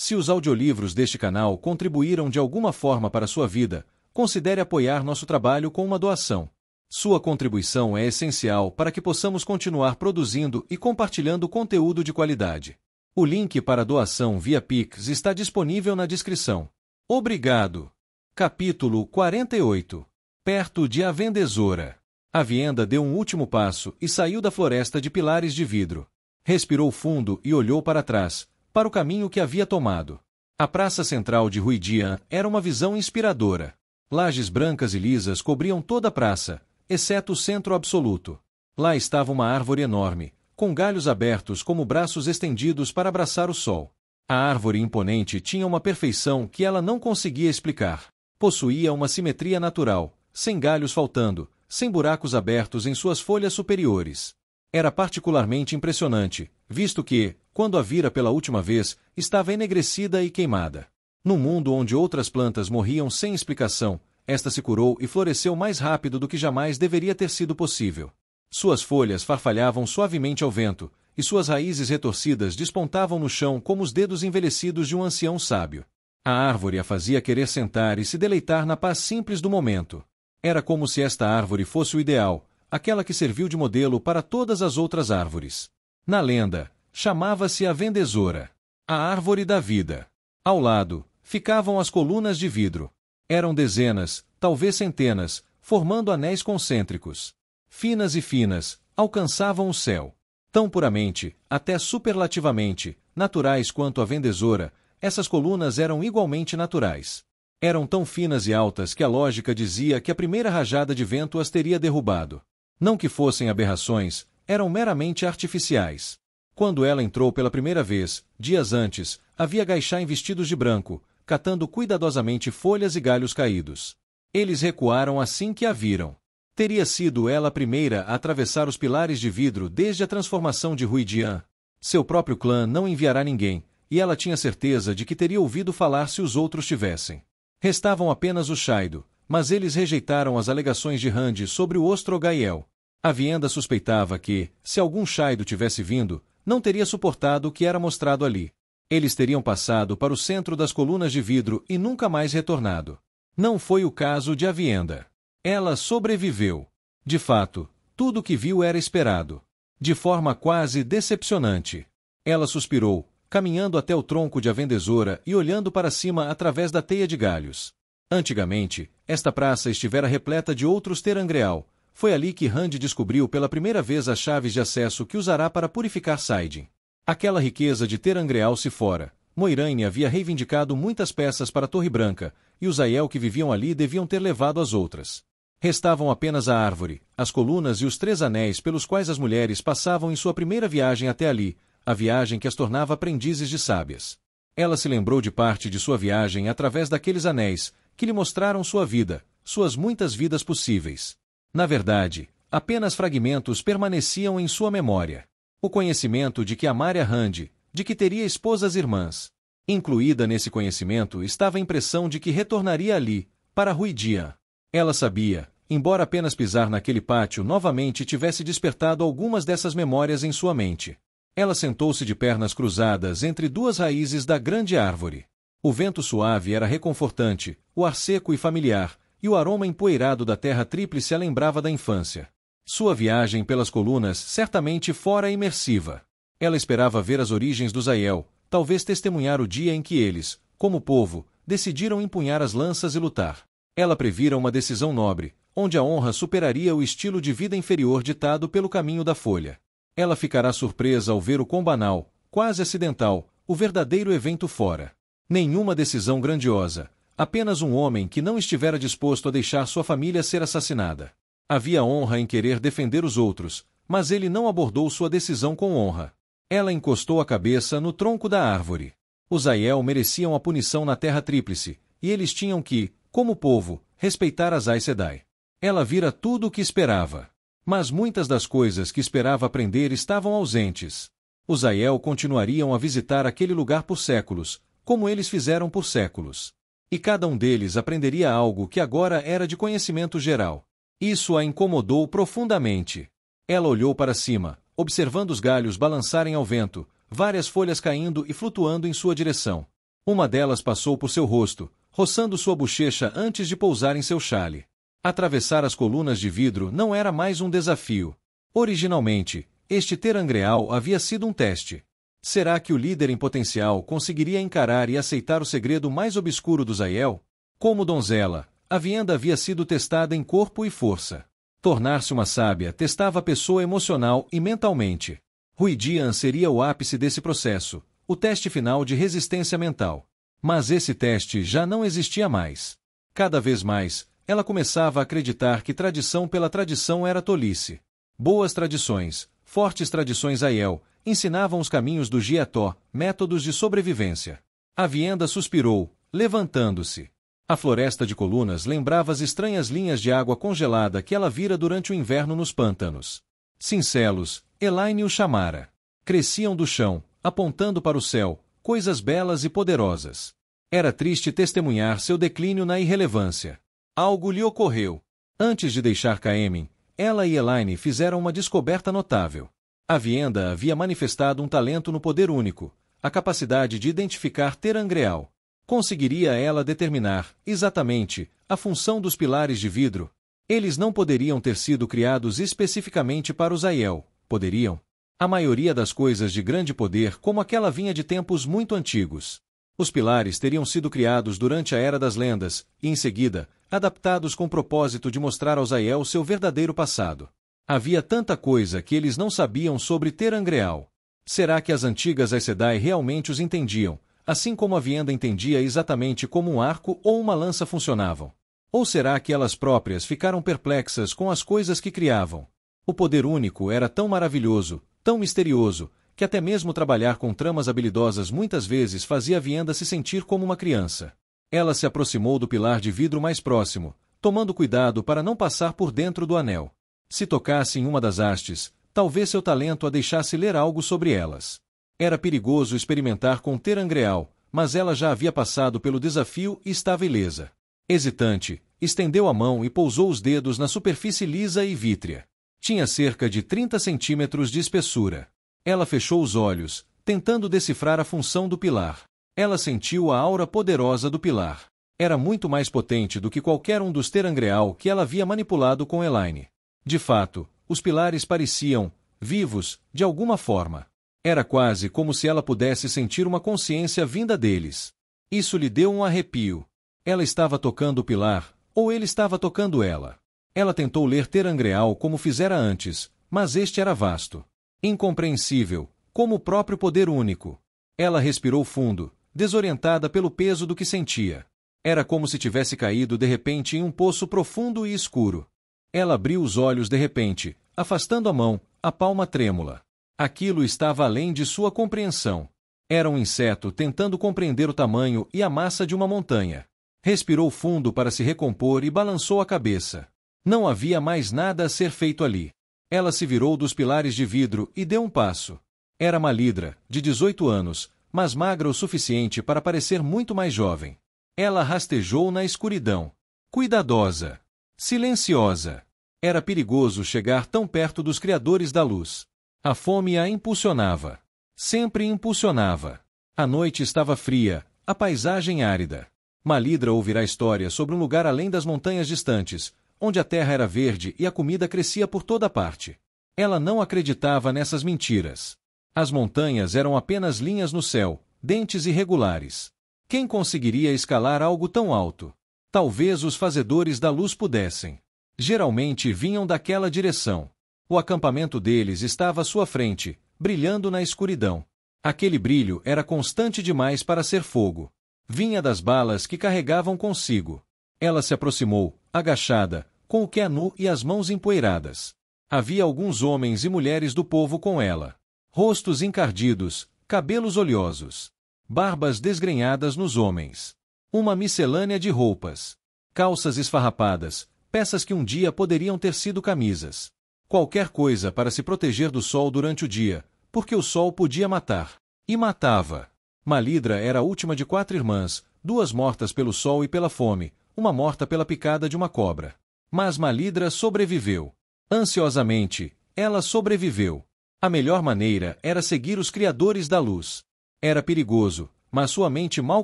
Se os audiolivros deste canal contribuíram de alguma forma para a sua vida, considere apoiar nosso trabalho com uma doação. Sua contribuição é essencial para que possamos continuar produzindo e compartilhando conteúdo de qualidade. O link para a doação via Pix está disponível na descrição. Obrigado. Capítulo 48. Perto de A Vendedora. Avienda deu um último passo e saiu da floresta de pilares de vidro. Respirou fundo e olhou para trás, para o caminho que havia tomado. A praça central de Ruidian era uma visão inspiradora. Lajes brancas e lisas cobriam toda a praça, exceto o centro absoluto. Lá estava uma árvore enorme, com galhos abertos como braços estendidos para abraçar o sol. A árvore imponente tinha uma perfeição que ela não conseguia explicar. Possuía uma simetria natural, sem galhos faltando, sem buracos abertos em suas folhas superiores. Era particularmente impressionante, visto que, quando a vira pela última vez, estava enegrecida e queimada. No mundo onde outras plantas morriam sem explicação, esta se curou e floresceu mais rápido do que jamais deveria ter sido possível. Suas folhas farfalhavam suavemente ao vento, e suas raízes retorcidas despontavam no chão como os dedos envelhecidos de um ancião sábio. A árvore a fazia querer sentar e se deleitar na paz simples do momento. Era como se esta árvore fosse o ideal, aquela que serviu de modelo para todas as outras árvores. Na lenda, chamava-se a Vendedora, a árvore da vida. Ao lado, ficavam as colunas de vidro. Eram dezenas, talvez centenas, formando anéis concêntricos. Finas e finas, alcançavam o céu. Tão puramente, até superlativamente, naturais quanto a Vendedora, essas colunas eram igualmente naturais. Eram tão finas e altas que a lógica dizia que a primeira rajada de vento as teria derrubado. Não que fossem aberrações, eram meramente artificiais. Quando ela entrou pela primeira vez, dias antes, havia Gaixá em vestidos de branco, catando cuidadosamente folhas e galhos caídos. Eles recuaram assim que a viram. Teria sido ela a primeira a atravessar os pilares de vidro desde a transformação de Ruidian. Seu próprio clã não enviará ninguém, e ela tinha certeza de que teria ouvido falar se os outros tivessem. Restavam apenas os Shaido, mas eles rejeitaram as alegações de Rand sobre o Ostrogael. A Vienda suspeitava que, se algum Shaido tivesse vindo, não teria suportado o que era mostrado ali. Eles teriam passado para o centro das colunas de vidro e nunca mais retornado. Não foi o caso de Avienda. Ela sobreviveu. De fato, tudo o que viu era esperado. De forma quase decepcionante. Ela suspirou, caminhando até o tronco de A Vendedora e olhando para cima através da teia de galhos. Antigamente, esta praça estivera repleta de outros terangreal. Foi ali que Rand descobriu pela primeira vez as chaves de acesso que usará para purificar Saidin. Aquela riqueza de terangreal se fora. Moiraine havia reivindicado muitas peças para a Torre Branca, e os Aiel que viviam ali deviam ter levado as outras. Restavam apenas a árvore, as colunas e os 3 anéis pelos quais as mulheres passavam em sua primeira viagem até ali, a viagem que as tornava aprendizes de sábias. Ela se lembrou de parte de sua viagem através daqueles anéis, que lhe mostraram sua vida, suas muitas vidas possíveis. Na verdade, apenas fragmentos permaneciam em sua memória. O conhecimento de que amara Rand, de que teria esposas irmãs. Incluída nesse conhecimento estava a impressão de que retornaria ali, para Ruidian. Ela sabia, embora apenas pisar naquele pátio novamente tivesse despertado algumas dessas memórias em sua mente. Ela sentou-se de pernas cruzadas entre 2 raízes da grande árvore. O vento suave era reconfortante, o ar seco e familiar, e o aroma empoeirado da terra tríplice a lembrava da infância. Sua viagem pelas colunas certamente fora imersiva. Ela esperava ver as origens dos Aiel, talvez testemunhar o dia em que eles, como povo, decidiram empunhar as lanças e lutar. Ela previra uma decisão nobre, onde a honra superaria o estilo de vida inferior ditado pelo caminho da folha. Ela ficará surpresa ao ver o quão banal, quase acidental, o verdadeiro evento fora. Nenhuma decisão grandiosa, apenas um homem que não estivera disposto a deixar sua família ser assassinada. Havia honra em querer defender os outros, mas ele não abordou sua decisão com honra. Ela encostou a cabeça no tronco da árvore. Os Aiel mereciam a punição na Terra Tríplice, e eles tinham que, como povo, respeitar as Aes Sedai. Ela vira tudo o que esperava. Mas muitas das coisas que esperava aprender estavam ausentes. Os Aiel continuariam a visitar aquele lugar por séculos, como eles fizeram por séculos. E cada um deles aprenderia algo que agora era de conhecimento geral. Isso a incomodou profundamente. Ela olhou para cima, observando os galhos balançarem ao vento, várias folhas caindo e flutuando em sua direção. Uma delas passou por seu rosto, roçando sua bochecha antes de pousar em seu chale. Atravessar as colunas de vidro não era mais um desafio. Originalmente, este terangreal havia sido um teste. Será que o líder em potencial conseguiria encarar e aceitar o segredo mais obscuro do Zaiel? Como donzela, a Vienda havia sido testada em corpo e força. Tornar-se uma sábia testava a pessoa emocional e mentalmente. Ruidian seria o ápice desse processo, o teste final de resistência mental. Mas esse teste já não existia mais. Cada vez mais, ela começava a acreditar que tradição pela tradição era tolice. Boas tradições, fortes tradições Aiel, ensinavam os caminhos do Jietó, métodos de sobrevivência. A Vienda suspirou, levantando-se. A floresta de colunas lembrava as estranhas linhas de água congelada que ela vira durante o inverno nos pântanos. Cincelos, Elaine o chamara. Cresciam do chão, apontando para o céu, coisas belas e poderosas. Era triste testemunhar seu declínio na irrelevância. Algo lhe ocorreu. Antes de deixar Caemin, ela e Elaine fizeram uma descoberta notável. A Vienda havia manifestado um talento no poder único, a capacidade de identificar terangreal. Conseguiria ela determinar, exatamente, a função dos pilares de vidro? Eles não poderiam ter sido criados especificamente para os Aiel, poderiam? A maioria das coisas de grande poder como aquela vinha de tempos muito antigos. Os pilares teriam sido criados durante a Era das Lendas, e em seguida, adaptados com o propósito de mostrar aos Aiel seu verdadeiro passado. Havia tanta coisa que eles não sabiam sobre terangreal. Será que as antigas Aes Sedai realmente os entendiam, assim como a Vienda entendia exatamente como um arco ou uma lança funcionavam? Ou será que elas próprias ficaram perplexas com as coisas que criavam? O poder único era tão maravilhoso, tão misterioso, que até mesmo trabalhar com tramas habilidosas muitas vezes fazia a Vienda se sentir como uma criança. Ela se aproximou do pilar de vidro mais próximo, tomando cuidado para não passar por dentro do anel. Se tocasse em uma das hastes, talvez seu talento a deixasse ler algo sobre elas. Era perigoso experimentar com terangreal, mas ela já havia passado pelo desafio e estava ilesa. Hesitante, estendeu a mão e pousou os dedos na superfície lisa e vítrea. Tinha cerca de 30 centímetros de espessura. Ela fechou os olhos, tentando decifrar a função do pilar. Ela sentiu a aura poderosa do pilar. Era muito mais potente do que qualquer um dos terangreal que ela havia manipulado com Elaine. De fato, os pilares pareciam vivos, de alguma forma. Era quase como se ela pudesse sentir uma consciência vinda deles. Isso lhe deu um arrepio. Ela estava tocando o pilar, ou ele estava tocando ela. Ela tentou ler terangreal como fizera antes, mas este era vasto. Incompreensível, como o próprio poder único. Ela respirou fundo, desorientada pelo peso do que sentia. Era como se tivesse caído de repente em um poço profundo e escuro. Ela abriu os olhos de repente, afastando a mão, a palma trêmula. Aquilo estava além de sua compreensão. Era um inseto tentando compreender o tamanho e a massa de uma montanha. Respirou fundo para se recompor e balançou a cabeça. Não havia mais nada a ser feito ali. Ela se virou dos pilares de vidro e deu um passo. Era Malidra, de 18 anos, mas magra o suficiente para parecer muito mais jovem. Ela rastejou na escuridão. Cuidadosa. Silenciosa. Era perigoso chegar tão perto dos criadores da luz. A fome a impulsionava. Sempre impulsionava. A noite estava fria, a paisagem árida. Malidra ouvirá história sobre um lugar além das montanhas distantes, onde a terra era verde e a comida crescia por toda parte. Ela não acreditava nessas mentiras. As montanhas eram apenas linhas no céu, dentes irregulares. Quem conseguiria escalar algo tão alto? Talvez os fazedores da luz pudessem. Geralmente vinham daquela direção. O acampamento deles estava à sua frente, brilhando na escuridão. Aquele brilho era constante demais para ser fogo. Vinha das balas que carregavam consigo. Ela se aproximou, agachada, com o quenu e as mãos empoeiradas. Havia alguns homens e mulheres do povo com ela. Rostos encardidos, cabelos oleosos. Barbas desgrenhadas nos homens. Uma miscelânea de roupas. Calças esfarrapadas, peças que um dia poderiam ter sido camisas. Qualquer coisa para se proteger do sol durante o dia, porque o sol podia matar. E matava. Malidra era a última de 4 irmãs, 2 mortas pelo sol e pela fome, uma morta pela picada de uma cobra. Mas Malidra sobreviveu. Ansiosamente, ela sobreviveu. A melhor maneira era seguir os criadores da luz. Era perigoso, mas sua mente mal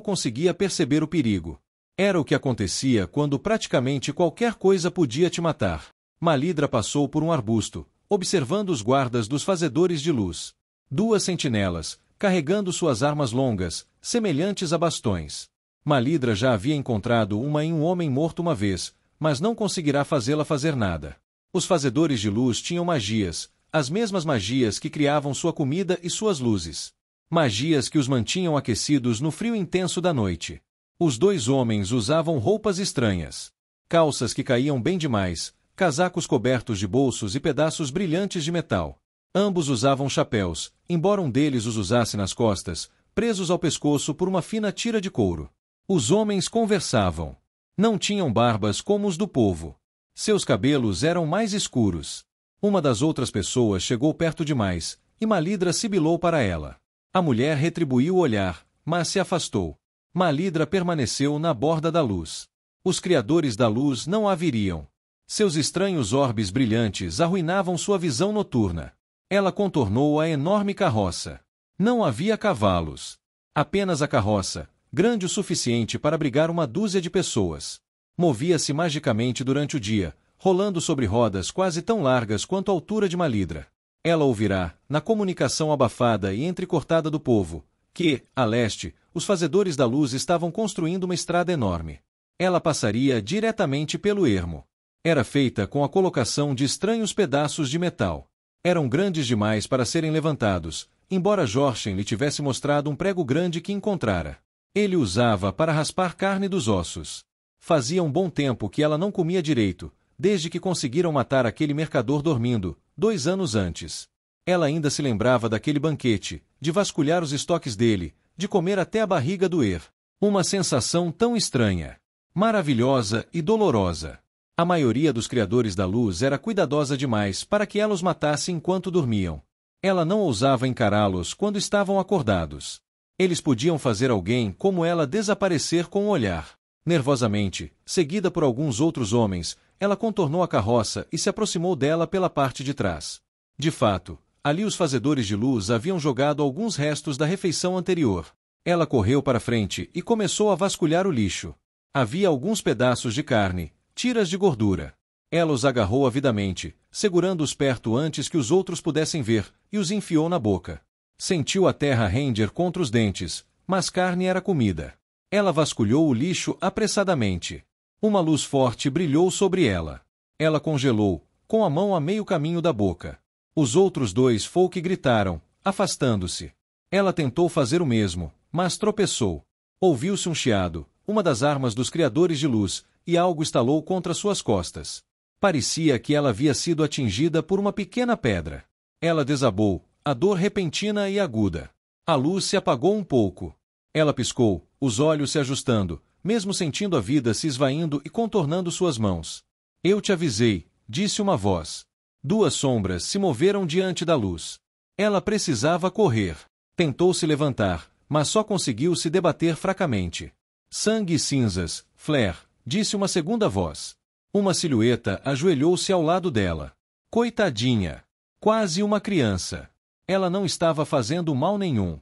conseguia perceber o perigo. Era o que acontecia quando praticamente qualquer coisa podia te matar. Malidra passou por um arbusto, observando os guardas dos fazedores de luz. 2 sentinelas, carregando suas armas longas, semelhantes a bastões. Malidra já havia encontrado uma em um homem morto uma vez, mas não conseguirá fazê-la fazer nada. Os fazedores de luz tinham magias, as mesmas magias que criavam sua comida e suas luzes. Magias que os mantinham aquecidos no frio intenso da noite. Os 2 homens usavam roupas estranhas. Calças que caíam bem demais, casacos cobertos de bolsos e pedaços brilhantes de metal. Ambos usavam chapéus, embora um deles os usasse nas costas, presos ao pescoço por uma fina tira de couro. Os homens conversavam. Não tinham barbas como os do povo. Seus cabelos eram mais escuros. Uma das outras pessoas chegou perto demais, e Malidra sibilou para ela. A mulher retribuiu o olhar, mas se afastou. Malidra permaneceu na borda da luz. Os criadores da luz não a viriam. Seus estranhos orbes brilhantes arruinavam sua visão noturna. Ela contornou a enorme carroça. Não havia cavalos. Apenas a carroça, grande o suficiente para abrigar uma dúzia de pessoas. Movia-se magicamente durante o dia, rolando sobre rodas quase tão largas quanto a altura de Malidra. Ela ouvirá, na comunicação abafada e entrecortada do povo, que, a leste, os fazedores da luz estavam construindo uma estrada enorme. Ela passaria diretamente pelo ermo. Era feita com a colocação de estranhos pedaços de metal. Eram grandes demais para serem levantados, embora Jorgen lhe tivesse mostrado um prego grande que encontrara. Ele usava para raspar carne dos ossos. Fazia um bom tempo que ela não comia direito, desde que conseguiram matar aquele mercador dormindo, 2 anos antes. Ela ainda se lembrava daquele banquete, de vasculhar os estoques dele, de comer até a barriga doer. Uma sensação tão estranha, maravilhosa e dolorosa. A maioria dos criadores da luz era cuidadosa demais para que ela os matasse enquanto dormiam. Ela não ousava encará-los quando estavam acordados. Eles podiam fazer alguém como ela desaparecer com o olhar. Nervosamente, seguida por alguns outros homens, ela contornou a carroça e se aproximou dela pela parte de trás. De fato, ali os fazedores de luz haviam jogado alguns restos da refeição anterior. Ela correu para frente e começou a vasculhar o lixo. Havia alguns pedaços de carne, tiras de gordura. Ela os agarrou avidamente, segurando-os perto antes que os outros pudessem ver, e os enfiou na boca. Sentiu a terra render contra os dentes, mas carne era comida. Ela vasculhou o lixo apressadamente. Uma luz forte brilhou sobre ela. Ela congelou, com a mão a meio caminho da boca. Os outros 2 folk gritaram, afastando-se. Ela tentou fazer o mesmo, mas tropeçou. Ouviu-se um chiado, uma das armas dos criadores de luz, e algo estalou contra suas costas. Parecia que ela havia sido atingida por uma pequena pedra. Ela desabou, a dor repentina e aguda. A luz se apagou um pouco. Ela piscou, os olhos se ajustando, mesmo sentindo a vida se esvaindo e contornando suas mãos. Eu te avisei, disse uma voz. 2 sombras se moveram diante da luz. Ela precisava correr. Tentou se levantar, mas só conseguiu se debater fracamente. Sangue e cinzas, Flare, disse uma segunda voz. Uma silhueta ajoelhou-se ao lado dela. Coitadinha! Quase uma criança. Ela não estava fazendo mal nenhum.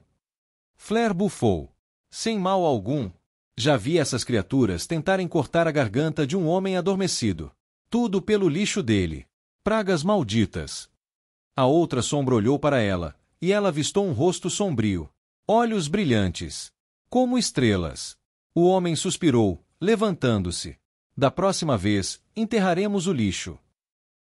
Flare bufou. Sem mal algum. Já vi essas criaturas tentarem cortar a garganta de um homem adormecido. Tudo pelo lixo dele. Pragas malditas. A outra sombra olhou para ela, e ela avistou um rosto sombrio. Olhos brilhantes. Como estrelas. O homem suspirou, levantando-se. Da próxima vez, enterraremos o lixo.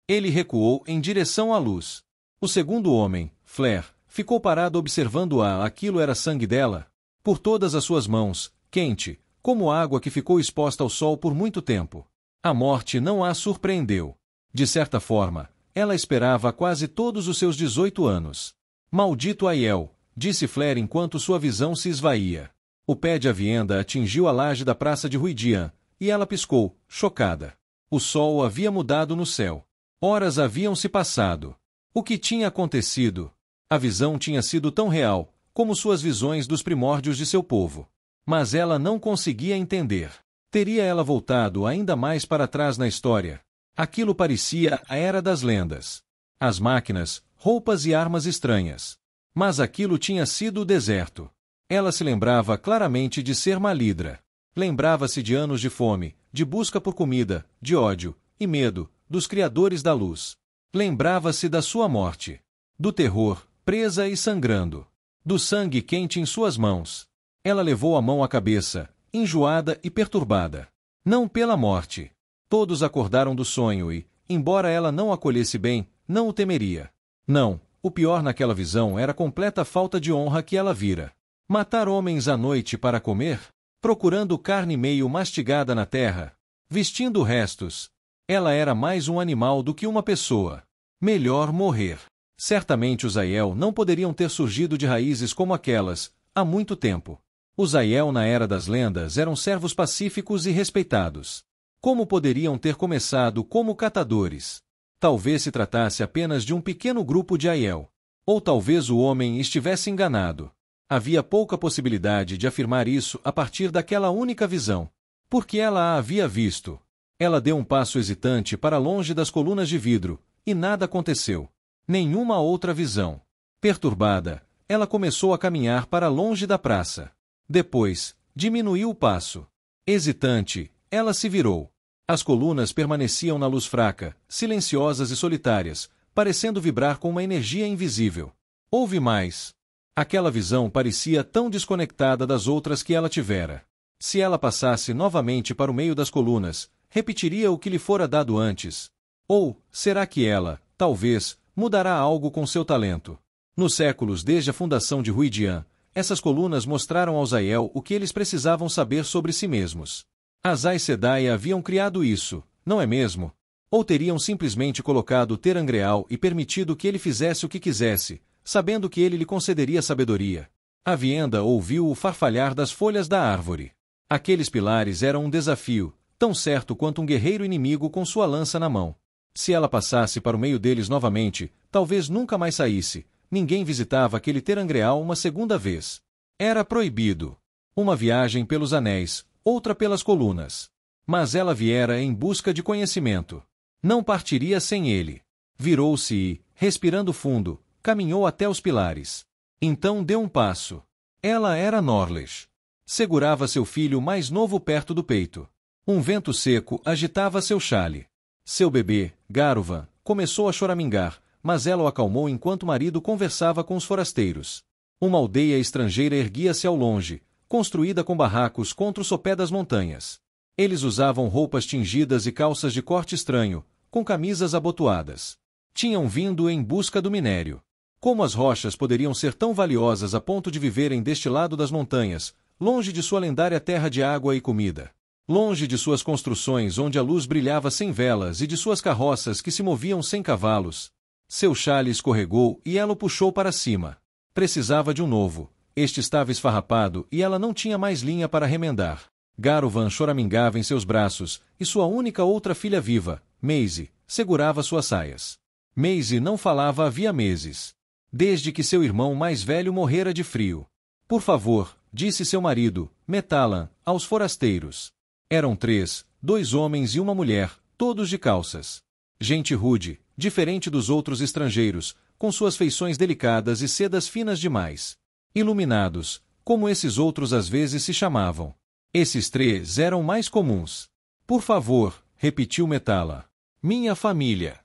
Ele recuou em direção à luz. O segundo homem, Flare, ficou parado observando-a. Aquilo era sangue dela? Por todas as suas mãos, quente, como água que ficou exposta ao sol por muito tempo. A morte não a surpreendeu. De certa forma, ela esperava quase todos os seus 18 anos. Maldito Aiel, disse Flare enquanto sua visão se esvaía. O pé de Avienda atingiu a laje da praça de Ruidian, e ela piscou, chocada. O sol havia mudado no céu. Horas haviam se passado. O que tinha acontecido? A visão tinha sido tão real, como suas visões dos primórdios de seu povo. Mas ela não conseguia entender. Teria ela voltado ainda mais para trás na história? Aquilo parecia a Era das Lendas. As máquinas, roupas e armas estranhas. Mas aquilo tinha sido o deserto. Ela se lembrava claramente de ser Malidra. Lembrava-se de anos de fome, de busca por comida, de ódio e medo dos criadores da luz. Lembrava-se da sua morte, do terror, presa e sangrando, do sangue quente em suas mãos. Ela levou a mão à cabeça, enjoada e perturbada. Não pela morte. Todos acordaram do sonho e, embora ela não acolhesse bem, não o temeria. Não, o pior naquela visão era a completa falta de honra que ela vira. Matar homens à noite para comer? Procurando carne meio mastigada na terra? Vestindo restos? Ela era mais um animal do que uma pessoa. Melhor morrer. Certamente os Aiel não poderiam ter surgido de raízes como aquelas, há muito tempo. Os Aiel na Era das Lendas eram servos pacíficos e respeitados. Como poderiam ter começado como catadores? Talvez se tratasse apenas de um pequeno grupo de Aiel. Ou talvez o homem estivesse enganado. Havia pouca possibilidade de afirmar isso a partir daquela única visão. Porque ela a havia visto. Ela deu um passo hesitante para longe das colunas de vidro, e nada aconteceu. Nenhuma outra visão. Perturbada, ela começou a caminhar para longe da praça. Depois, diminuiu o passo. Hesitante, ela se virou. As colunas permaneciam na luz fraca, silenciosas e solitárias, parecendo vibrar com uma energia invisível. Houve mais. Aquela visão parecia tão desconectada das outras que ela tivera. Se ela passasse novamente para o meio das colunas, repetiria o que lhe fora dado antes. Ou, será que ela, talvez, mudará algo com seu talento? Nos séculos desde a fundação de Ruidian, essas colunas mostraram aos Aiel o que eles precisavam saber sobre si mesmos. As Aes Sedai haviam criado isso, não é mesmo? Ou teriam simplesmente colocado Terangreal e permitido que ele fizesse o que quisesse, sabendo que ele lhe concederia sabedoria? A Vienda ouviu o farfalhar das folhas da árvore. Aqueles pilares eram um desafio, tão certo quanto um guerreiro inimigo com sua lança na mão. Se ela passasse para o meio deles novamente, talvez nunca mais saísse. Ninguém visitava aquele Terangreal uma segunda vez. Era proibido. Uma viagem pelos anéis, outra pelas colunas. Mas ela viera em busca de conhecimento. Não partiria sem ele. Virou-se e, respirando fundo, caminhou até os pilares. Então deu um passo. Ela era Norlesh. Segurava seu filho mais novo perto do peito. Um vento seco agitava seu chale. Seu bebê, Garuvan, começou a choramingar, mas ela o acalmou enquanto o marido conversava com os forasteiros. Uma aldeia estrangeira erguia-se ao longe, construída com barracos contra o sopé das montanhas. Eles usavam roupas tingidas e calças de corte estranho, com camisas abotoadas. Tinham vindo em busca do minério. Como as rochas poderiam ser tão valiosas a ponto de viverem deste lado das montanhas, longe de sua lendária terra de água e comida? Longe de suas construções onde a luz brilhava sem velas e de suas carroças que se moviam sem cavalos? Seu chale escorregou e ela o puxou para cima. Precisava de um novo. Este estava esfarrapado e ela não tinha mais linha para remendar. Garuvan choramingava em seus braços, e sua única outra filha viva, Maisie, segurava suas saias. Maisie não falava havia meses. Desde que seu irmão mais velho morrera de frio. Por favor, disse seu marido, Metalan, aos forasteiros. Eram 3, 2 homens e uma mulher, todos de calças. Gente rude, diferente dos outros estrangeiros, com suas feições delicadas e sedas finas demais. Iluminados, como esses outros às vezes se chamavam. Esses 3 eram mais comuns. Por favor, repetiu Metalan. Minha família.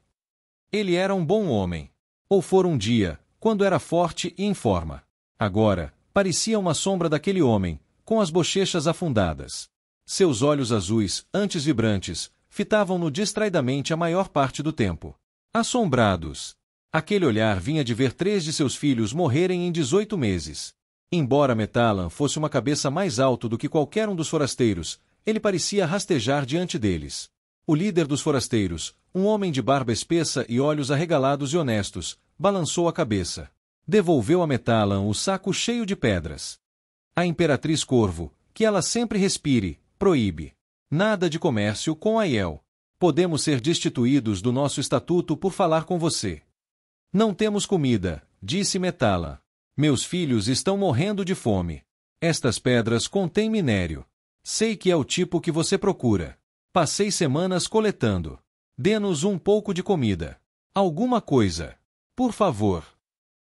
Ele era um bom homem. Ou fora um dia, quando era forte e em forma. Agora, parecia uma sombra daquele homem, com as bochechas afundadas. Seus olhos azuis, antes vibrantes, fitavam-no distraidamente a maior parte do tempo. Assombrados. Aquele olhar vinha de ver 3 de seus filhos morrerem em 18 meses. Embora Metalan fosse uma cabeça mais alto do que qualquer um dos forasteiros, ele parecia rastejar diante deles. O líder dos forasteiros, um homem de barba espessa e olhos arregalados e honestos, balançou a cabeça. Devolveu a Metalan o saco cheio de pedras. A Imperatriz Corvo, que ela sempre respire, proíbe. Nada de comércio com Aiel. Podemos ser destituídos do nosso estatuto por falar com você. Não temos comida, disse Metalan. Meus filhos estão morrendo de fome. Estas pedras contêm minério. Sei que é o tipo que você procura. Passei semanas coletando. Dê-nos um pouco de comida. Alguma coisa. Por favor.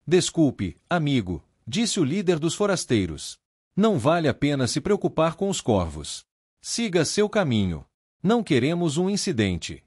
Desculpe, amigo, disse o líder dos forasteiros. Não vale a pena se preocupar com os corvos. Siga seu caminho. Não queremos um incidente.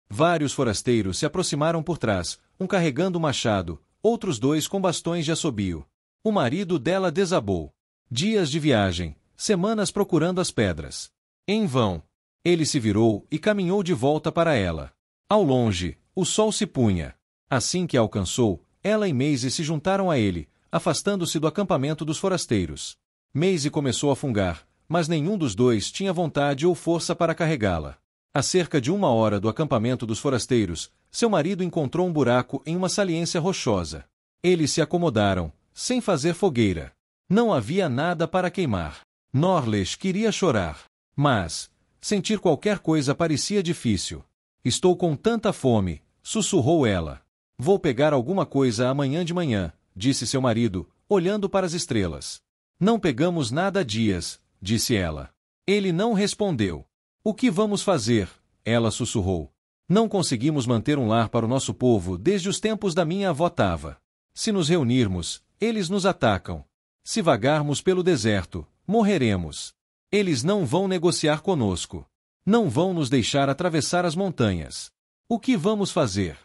Vários forasteiros se aproximaram por trás, um carregando o machado, outros dois com bastões de assobio. O marido dela desabou. Dias de viagem, semanas procurando as pedras. Em vão. Ele se virou e caminhou de volta para ela. Ao longe, o sol se punha. Assim que a alcançou, ela e Maisie se juntaram a ele, afastando-se do acampamento dos forasteiros. Maisie começou a fungar, mas nenhum dos dois tinha vontade ou força para carregá-la. A cerca de 1 hora do acampamento dos forasteiros, seu marido encontrou um buraco em uma saliência rochosa. Eles se acomodaram, sem fazer fogueira. Não havia nada para queimar. Norlesh queria chorar. Mas sentir qualquer coisa parecia difícil. Estou com tanta fome, sussurrou ela. Vou pegar alguma coisa amanhã de manhã, disse seu marido, olhando para as estrelas. Não pegamos nada há dias, disse ela. Ele não respondeu. O que vamos fazer? Ela sussurrou. Não conseguimos manter um lar para o nosso povo desde os tempos da minha avó Tava. Se nos reunirmos, eles nos atacam. Se vagarmos pelo deserto, morreremos. Eles não vão negociar conosco. Não vão nos deixar atravessar as montanhas. O que vamos fazer?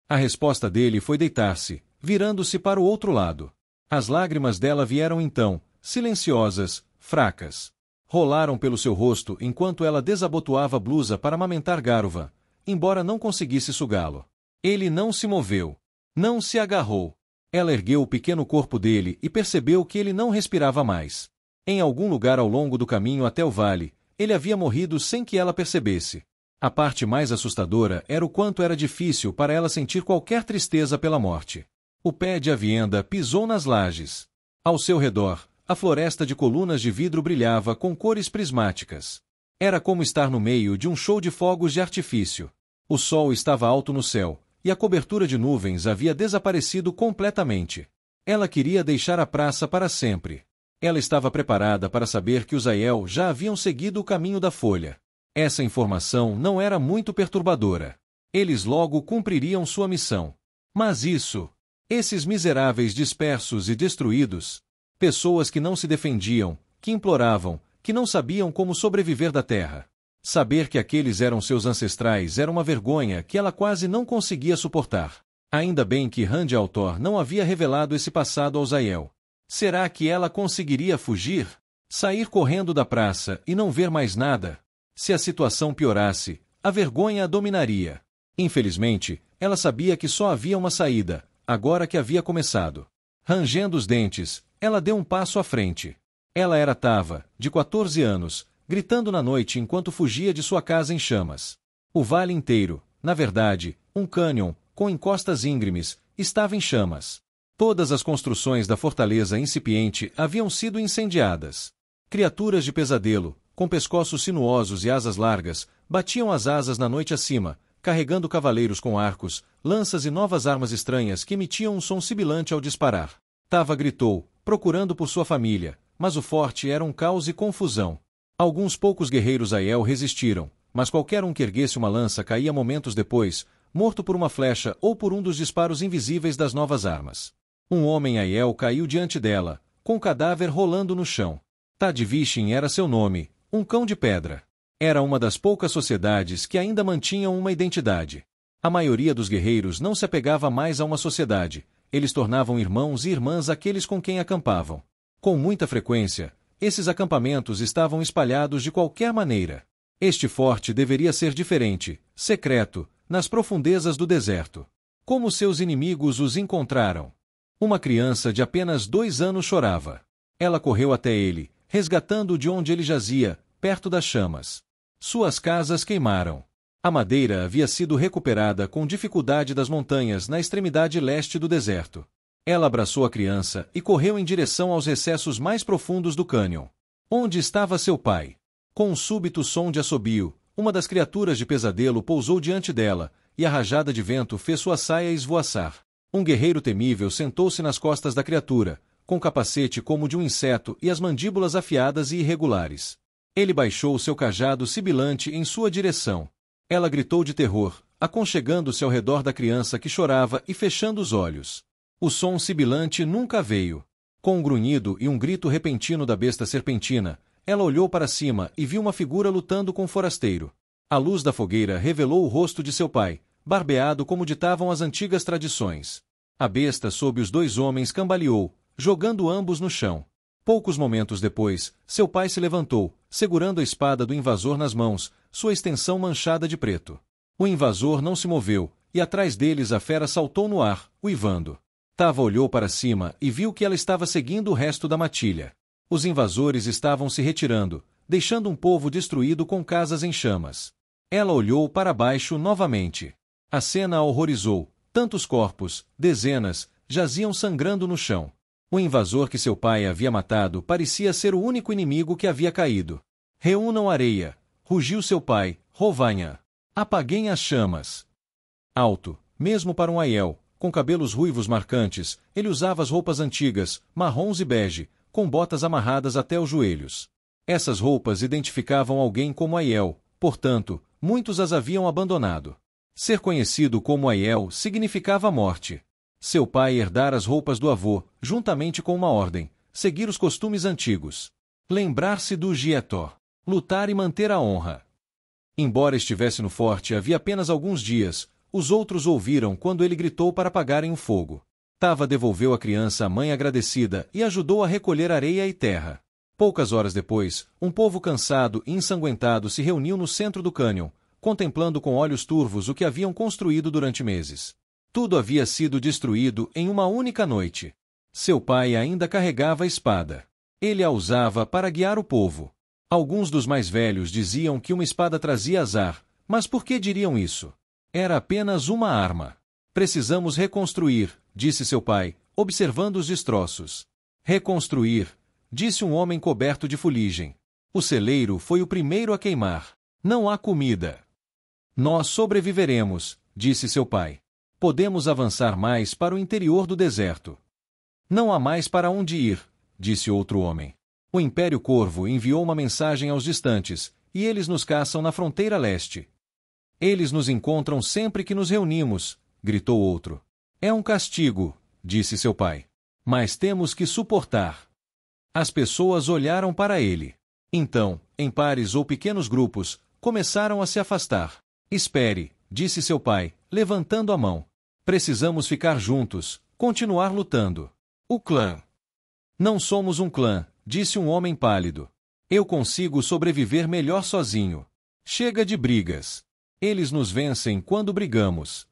A resposta dele foi deitar-se, virando-se para o outro lado. As lágrimas dela vieram então, silenciosas, fracas. Rolaram pelo seu rosto enquanto ela desabotoava a blusa para amamentar Garuva, embora não conseguisse sugá-lo. Ele não se moveu. Não se agarrou. Ela ergueu o pequeno corpo dele e percebeu que ele não respirava mais. Em algum lugar ao longo do caminho até o vale, ele havia morrido sem que ela percebesse. A parte mais assustadora era o quanto era difícil para ela sentir qualquer tristeza pela morte. O pé de Avienda pisou nas lajes. Ao seu redor, a floresta de colunas de vidro brilhava com cores prismáticas. Era como estar no meio de um show de fogos de artifício. O sol estava alto no céu, e a cobertura de nuvens havia desaparecido completamente. Ela queria deixar a praça para sempre. Ela estava preparada para saber que os Aiel já haviam seguido o caminho da folha. Essa informação não era muito perturbadora. Eles logo cumpririam sua missão. Mas esses miseráveis dispersos e destruídos, pessoas que não se defendiam, que imploravam, que não sabiam como sobreviver da terra. Saber que aqueles eram seus ancestrais era uma vergonha que ela quase não conseguia suportar. Ainda bem que Rand al'Thor não havia revelado esse passado aos Aiel. Será que ela conseguiria fugir? Sair correndo da praça e não ver mais nada? Se a situação piorasse, a vergonha a dominaria. Infelizmente, ela sabia que só havia uma saída, agora que havia começado. Rangendo os dentes, ela deu um passo à frente. Ela era Tava, de 14 anos, gritando na noite enquanto fugia de sua casa em chamas. O vale inteiro, na verdade, um cânion, com encostas íngremes, estava em chamas. Todas as construções da fortaleza incipiente haviam sido incendiadas. Criaturas de pesadelo, com pescoços sinuosos e asas largas, batiam as asas na noite acima, carregando cavaleiros com arcos, lanças e novas armas estranhas que emitiam um som sibilante ao disparar. Tava gritou, procurando por sua família, mas o forte era um caos e confusão. Alguns poucos guerreiros Aiel resistiram, mas qualquer um que erguesse uma lança caía momentos depois, morto por uma flecha ou por um dos disparos invisíveis das novas armas. Um homem Aiel caiu diante dela, com o cadáver rolando no chão. Tadvishin era seu nome, um cão de pedra. Era uma das poucas sociedades que ainda mantinham uma identidade. A maioria dos guerreiros não se apegava mais a uma sociedade, eles tornavam irmãos e irmãs aqueles com quem acampavam. Com muita frequência, esses acampamentos estavam espalhados de qualquer maneira. Este forte deveria ser diferente, secreto, nas profundezas do deserto. Como seus inimigos os encontraram? Uma criança de apenas 2 anos chorava. Ela correu até ele, resgatando-o de onde ele jazia, perto das chamas. Suas casas queimaram. A madeira havia sido recuperada com dificuldade das montanhas na extremidade leste do deserto. Ela abraçou a criança e correu em direção aos recessos mais profundos do cânion. Onde estava seu pai? Com um súbito som de assobio, uma das criaturas de pesadelo pousou diante dela, e a rajada de vento fez sua saia esvoaçar. Um guerreiro temível sentou-se nas costas da criatura, com capacete como de um inseto e as mandíbulas afiadas e irregulares. Ele baixou seu cajado sibilante em sua direção. Ela gritou de terror, aconchegando-se ao redor da criança que chorava e fechando os olhos. O som sibilante nunca veio. Com um grunhido e um grito repentino da besta serpentina, ela olhou para cima e viu uma figura lutando com um forasteiro. A luz da fogueira revelou o rosto de seu pai, barbeado como ditavam as antigas tradições. A besta sob os dois homens cambaleou, jogando ambos no chão. Poucos momentos depois, seu pai se levantou, segurando a espada do invasor nas mãos, sua extensão manchada de preto. O invasor não se moveu, e atrás deles a fera saltou no ar, uivando. Tava olhou para cima e viu que ela estava seguindo o resto da matilha. Os invasores estavam se retirando, deixando um povo destruído com casas em chamas. Ela olhou para baixo novamente. A cena a horrorizou. Tantos corpos, dezenas, jaziam sangrando no chão. O invasor que seu pai havia matado parecia ser o único inimigo que havia caído. Reúnam areia, rugiu seu pai, Rovanha. Apaguem as chamas. Alto, mesmo para um Aiel, com cabelos ruivos marcantes, ele usava as roupas antigas, marrons e bege, com botas amarradas até os joelhos. Essas roupas identificavam alguém como Aiel, portanto, muitos as haviam abandonado. Ser conhecido como Aiel significava morte. Seu pai herdara as roupas do avô, juntamente com uma ordem, seguir os costumes antigos. Lembrar-se do Gietó. Lutar e manter a honra. Embora estivesse no forte havia apenas alguns dias, os outros ouviram quando ele gritou para apagarem o fogo. Tava devolveu a criança à mãe agradecida e ajudou a recolher areia e terra. Poucas horas depois, um povo cansado e ensanguentado se reuniu no centro do cânion, contemplando com olhos turvos o que haviam construído durante meses. Tudo havia sido destruído em uma única noite. Seu pai ainda carregava a espada. Ele a usava para guiar o povo. Alguns dos mais velhos diziam que uma espada trazia azar, mas por que diriam isso? Era apenas uma arma. Precisamos reconstruir, disse seu pai, observando os destroços. Reconstruir, disse um homem coberto de fuligem. O celeiro foi o primeiro a queimar. Não há comida. Nós sobreviveremos, disse seu pai. Podemos avançar mais para o interior do deserto. Não há mais para onde ir, disse outro homem. O Império Corvo enviou uma mensagem aos distantes, e eles nos caçam na fronteira leste. Eles nos encontram sempre que nos reunimos, gritou outro. É um castigo, disse seu pai. Mas temos que suportar. As pessoas olharam para ele. Então, em pares ou pequenos grupos, começaram a se afastar. Espere, disse seu pai, levantando a mão. Precisamos ficar juntos, continuar lutando. O clã. Não somos um clã, disse um homem pálido. Eu consigo sobreviver melhor sozinho. Chega de brigas. Eles nos vencem quando brigamos.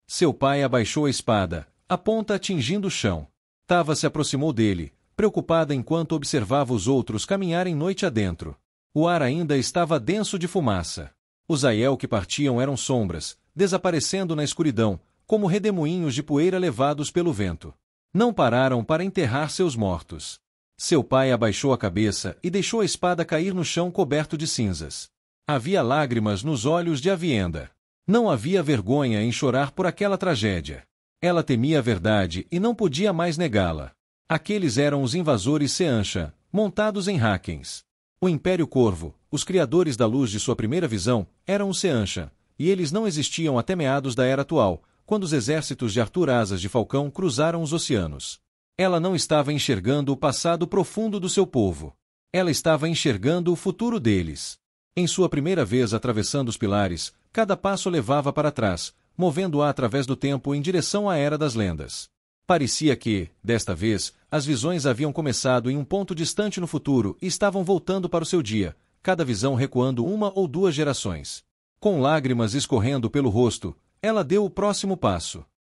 Seu pai abaixou a espada, a ponta atingindo o chão. Tava se aproximou dele, preocupada enquanto observava os outros caminharem noite adentro. O ar ainda estava denso de fumaça. Os Aiel que partiam eram sombras, desaparecendo na escuridão, como redemoinhos de poeira levados pelo vento. Não pararam para enterrar seus mortos. Seu pai abaixou a cabeça e deixou a espada cair no chão coberto de cinzas. Havia lágrimas nos olhos de Avienda. Não havia vergonha em chorar por aquela tragédia. Ela temia a verdade e não podia mais negá-la. Aqueles eram os invasores Seanchan, montados em Hakens. O Império Corvo, os criadores da luz de sua primeira visão, eram os Seanchan, e eles não existiam até meados da Era Atual, quando os exércitos de Arthur Asas de Falcão cruzaram os oceanos. Ela não estava enxergando o passado profundo do seu povo. Ela estava enxergando o futuro deles. Em sua primeira vez atravessando os pilares, cada passo levava para trás, movendo-a através do tempo em direção à Era das Lendas. Parecia que, desta vez, as visões haviam começado em um ponto distante no futuro e estavam voltando para o seu dia, cada visão recuando uma ou duas gerações. Com lágrimas escorrendo pelo rosto, ela deu o próximo passo.